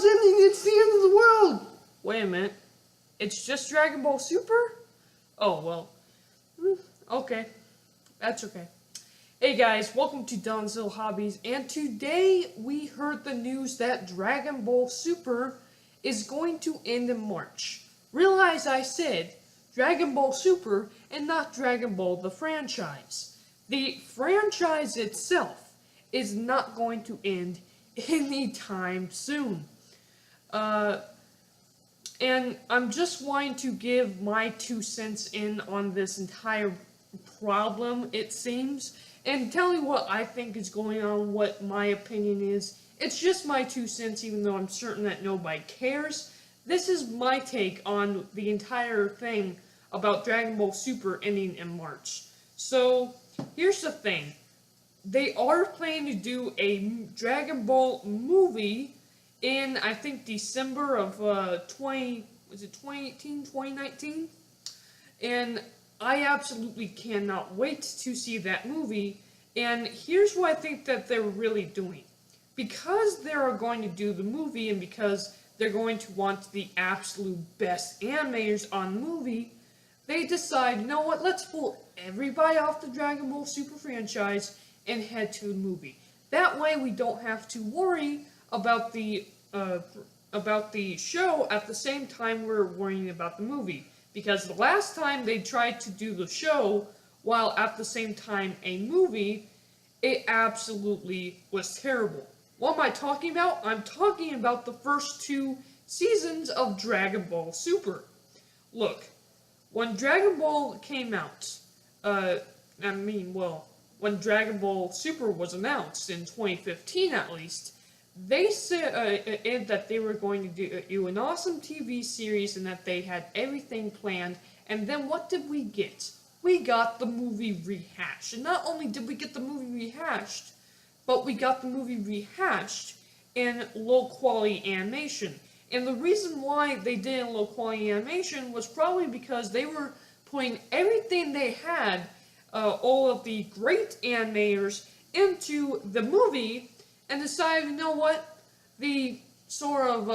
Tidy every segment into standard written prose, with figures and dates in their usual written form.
ending. It's the end of the world. Wait a minute. It's just Dragon Ball Super? Oh, well. Okay. That's okay. Hey guys, welcome to Don's Little Hobbies, and today we heard the news that Dragon Ball Super is going to end in March. Realize I said Dragon Ball Super and not Dragon Ball the franchise. The franchise itself is not going to end anytime soon. And I'm just wanting to give my 2 cents in on this entire problem, it seems, and tell you what I think is going on, what my opinion is. It's just my 2 cents, even though I'm certain that nobody cares. This is my take on the entire thing about Dragon Ball Super ending in March. So, here's the thing. They are planning to do a Dragon Ball movie in, I think, December of 2018, 2019? And I absolutely cannot wait to see that movie. And here's what I think that they're really doing. Because they are going to do the movie, and because they're going to want the absolute best animators on the movie, they decide, you know what, let's pull everybody off the Dragon Ball Super franchise and head to the movie. That way we don't have to worry about the show at the same time we're worrying about the movie. Because the last time they tried to do the show while at the same time a movie, it absolutely was terrible. What am I talking about? I'm talking about the first 2 seasons of Dragon Ball Super. Look, when Dragon Ball came out, when Dragon Ball Super was announced in 2015 at least, they said that they were going to do an awesome TV series and that they had everything planned. And then what did we get? We got the movie rehashed. And not only did we get the movie rehashed, but we got the movie rehashed in low-quality animation. And the reason why they did it in low-quality animation was probably because they were putting everything they had, all of the great animators, into the movie, and decided, you know what, the sort of,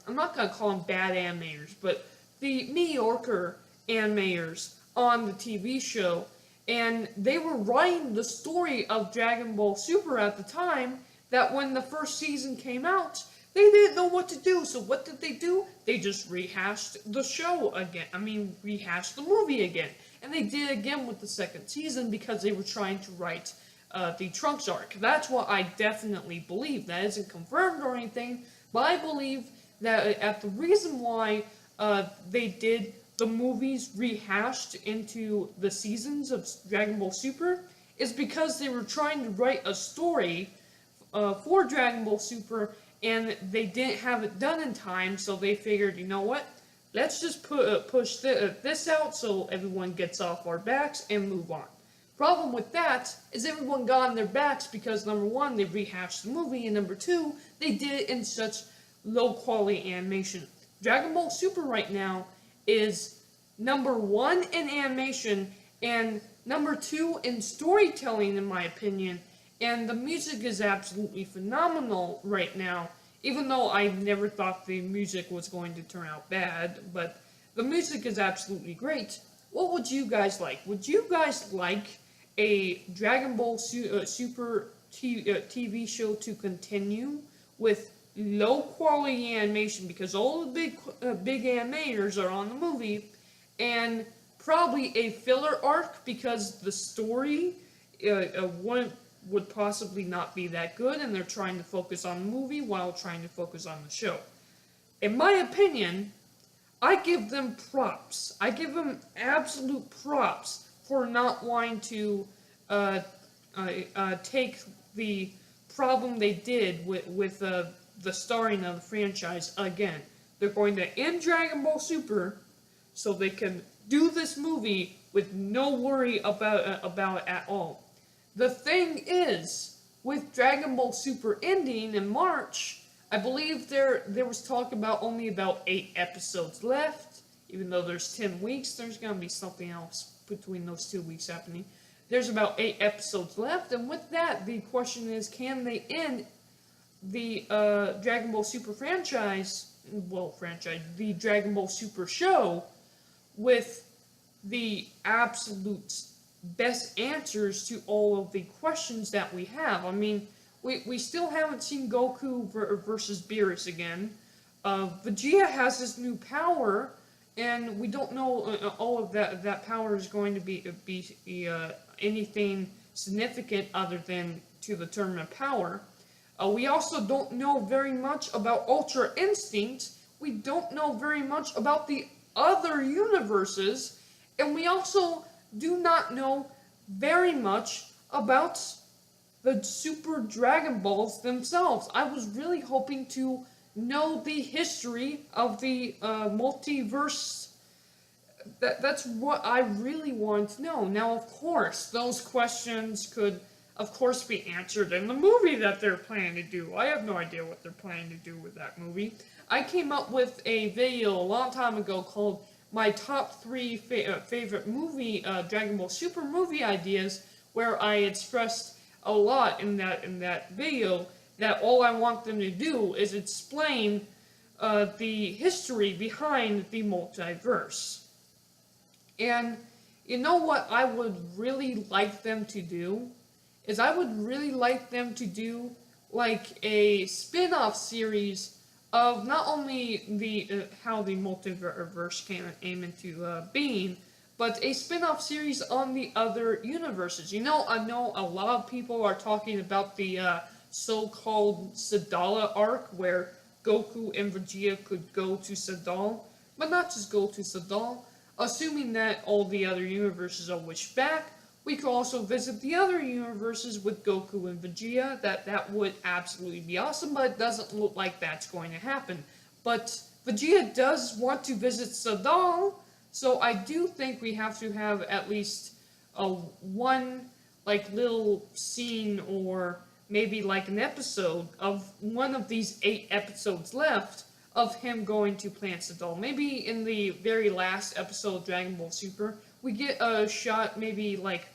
I'm not going to call them bad animators, but the mediocre animators on the TV show, and they were writing the story of Dragon Ball Super at the time, that when the first season came out, they didn't know what to do. So what did they do? They just rehashed the show again. Rehashed the movie again. And they did it again with the second season because they were trying to write the Trunks arc. That's what I definitely believe. That isn't confirmed or anything, but I believe that the reason why they did the movies rehashed into the seasons of Dragon Ball Super is because they were trying to write a story for Dragon Ball Super, and they didn't have it done in time, so they figured, you know what, let's just push this out so everyone gets off our backs and move on. Problem with that is everyone got on their backs because, number 1, they rehashed the movie, and number 2, they did it in such low quality animation. Dragon Ball Super right now is number 1 in animation and number 2 in storytelling, in my opinion, and the music is absolutely phenomenal right now, even though I never thought the music was going to turn out bad, but the music is absolutely great. What would you guys like? Would you guys like a Dragon Ball Super TV show to continue with low quality animation, because all the big animators are on the movie, and probably a filler arc because the story would possibly not be that good, and they're trying to focus on the movie while trying to focus on the show? In my opinion, I give them props. I give them absolute props for not wanting to take the problem they did with the starting of the franchise again. They're going to end Dragon Ball Super so they can do this movie with no worry about it at all. The thing is, with Dragon Ball Super ending in March, I believe there was talk about only about 8 episodes left. Even though there's 10 weeks, there's going to be something else between those 2 weeks happening. There's about 8 episodes left, and with that, the question is, can they end the Dragon Ball Super the Dragon Ball Super show with the absolute best answers to all of the questions that we have. I mean, we still haven't seen Goku versus Beerus again. Vegeta has this new power, and we don't know all of that power is going to be anything significant other than to the tournament power. We also don't know very much about Ultra Instinct. We don't know very much about the other universes, and we also do not know very much about the Super Dragon Balls themselves. I was really hoping to know the history of the multiverse. That's what I really want to know. Now, of course, those questions could, of course, be answered in the movie that they're planning to do. I have no idea what they're planning to do with that movie. I came up with a video a long time ago called my top 3 favorite movie, Dragon Ball Super movie ideas, where I expressed a lot in that video that all I want them to do is explain the history behind the multiverse. And you know what I would really like them to do? Is I would really like them to do like a spin-off series of not only the how the multiverse came into being, but a spin-off series on the other universes. You know, I know a lot of people are talking about the so-called Sadala arc, where Goku and Vegeta could go to Sadal, but not just go to Sadal. Assuming that all the other universes are wished back, we could also visit the other universes with Goku and Vegeta. That would absolutely be awesome, but it doesn't look like that's going to happen. But Vegeta does want to visit Sadal, so I do think we have to have at least one like little scene, or maybe like an episode of one of these 8 episodes left of him going to Planet Sadal. Maybe in the very last episode of Dragon Ball Super, we get a shot, maybe like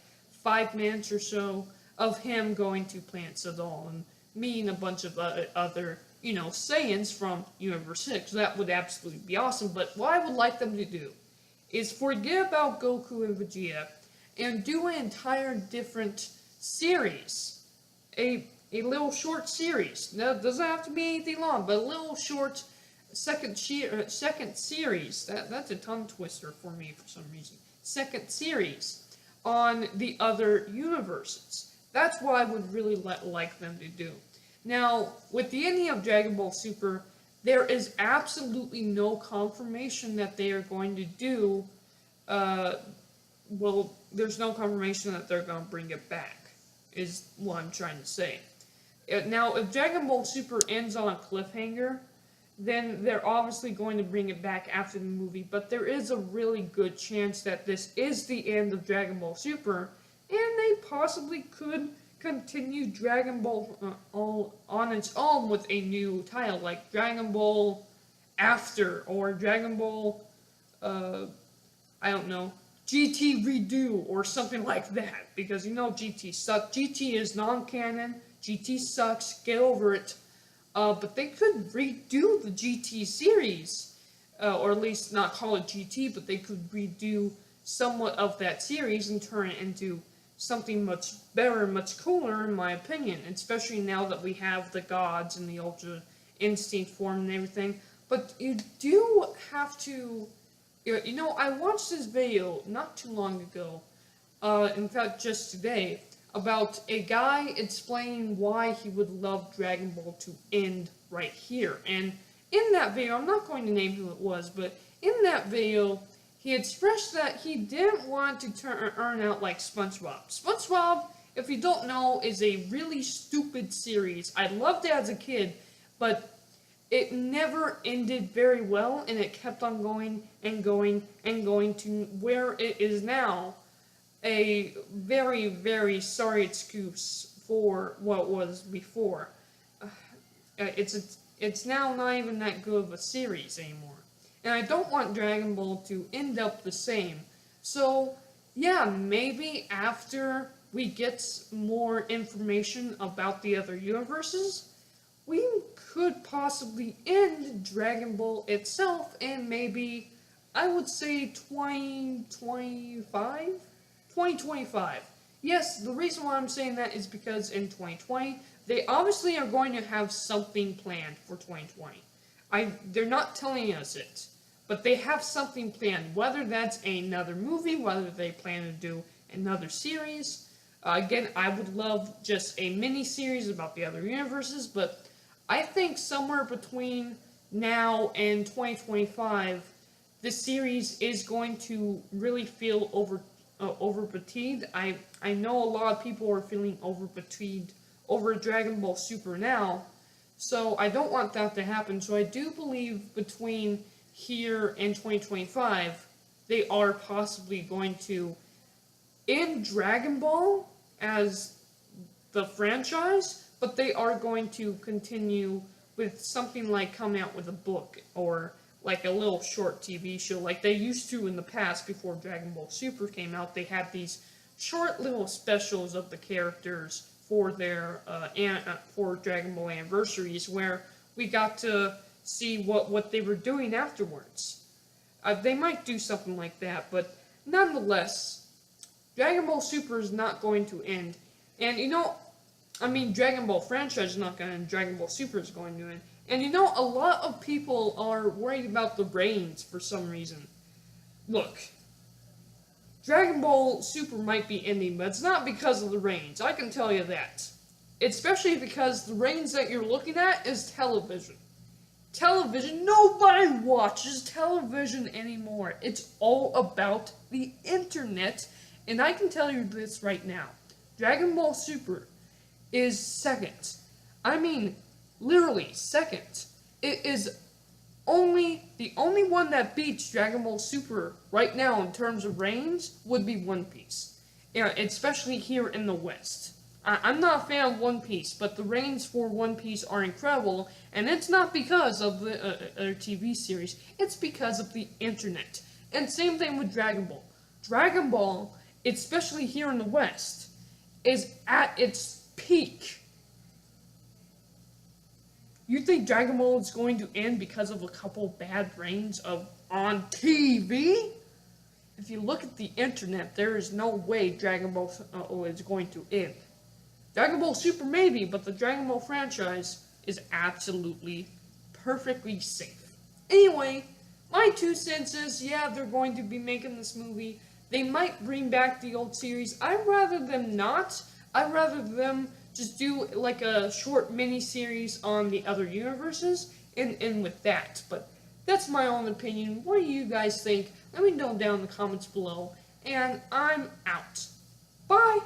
5 minutes or so, of him going to Planet Sadal and meeting a bunch of other, Saiyans from Universe 6. That would absolutely be awesome, but what I would like them to do is forget about Goku and Vegeta and do an entire different series. A little short series. Now, it doesn't have to be anything long, but a little short second series. That's a tongue twister for me for some reason. Second series on the other universes. That's what I would really like them to do. Now, with the ending of Dragon Ball Super, there is absolutely no confirmation that they are going to do, there's no confirmation that they're going to bring it back, is what I'm trying to say. Now, if Dragon Ball Super ends on a cliffhanger, then they're obviously going to bring it back after the movie, but there is a really good chance that this is the end of Dragon Ball Super, and they possibly could continue Dragon Ball on its own with a new title, like Dragon Ball After, or Dragon Ball, I don't know, GT Redo, or something like that, because GT sucks. GT is non-canon, GT sucks, get over it. But they could redo the GT series, or at least not call it GT, but they could redo somewhat of that series and turn it into something much better and much cooler, in my opinion, especially now that we have the gods and the Ultra Instinct form and everything. But you do have to, I watched this video not too long ago, in fact just today, about a guy explaining why he would love Dragon Ball to end right here. And in that video, I'm not going to name who it was, but in that video, he expressed that he didn't want to earn out like SpongeBob. SpongeBob, if you don't know, is a really stupid series. I loved it as a kid, but it never ended very well, and it kept on going and going and going to where it is now. A very, very sorry excuse for what was before. It's now not even that good of a series anymore. And I don't want Dragon Ball to end up the same. So, yeah, maybe after we get more information about the other universes, we could possibly end Dragon Ball itself in maybe, I would say 2025? 2025. Yes, the reason why I'm saying that is because in 2020, they obviously are going to have something planned for 2020. They're not telling us it, but they have something planned, whether that's another movie, whether they plan to do another series. Again, I would love just a mini-series about the other universes, but I think somewhere between now and 2025, the series is going to really feel over fatigued. I know a lot of people are feeling over fatigued over Dragon Ball Super now, so I don't want that to happen. So I do believe between here and 2025, they are possibly going to end Dragon Ball as the franchise, but they are going to continue with something like coming out with a book or like a little short TV show like they used to in the past before Dragon Ball Super came out. They had these short little specials of the characters for their for Dragon Ball anniversaries where we got to see what they were doing afterwards. They might do something like that, but nonetheless, Dragon Ball Super is not going to end. And Dragon Ball franchise is not going to end, Dragon Ball Super is going to end. And a lot of people are worried about the reigns for some reason. Look, Dragon Ball Super might be ending, but it's not because of the reigns, I can tell you that. Especially because the reigns that you're looking at is television. Television, nobody watches television anymore. It's all about the internet, and I can tell you this right now. Dragon Ball Super is second. Literally second. It is the only one that beats Dragon Ball Super right now in terms of reigns would be One Piece. Especially here in the West. I'm not a fan of One Piece, but the reigns for One Piece are incredible, and it's not because of the TV series, it's because of the internet. And same thing with Dragon Ball. Dragon Ball, especially here in the West, is at its peak. You think Dragon Ball is going to end because of a couple bad reigns on TV? If you look at the internet, there is no way Dragon Ball is going to end. Dragon Ball Super maybe, but the Dragon Ball franchise is absolutely perfectly safe. Anyway, my 2 cents is, yeah, they're going to be making this movie. They might bring back the old series. I'd rather them not. I'd rather them just do like a short mini-series on the other universes and end with that. But that's my own opinion. What do you guys think? Let me know down in the comments below. And I'm out. Bye!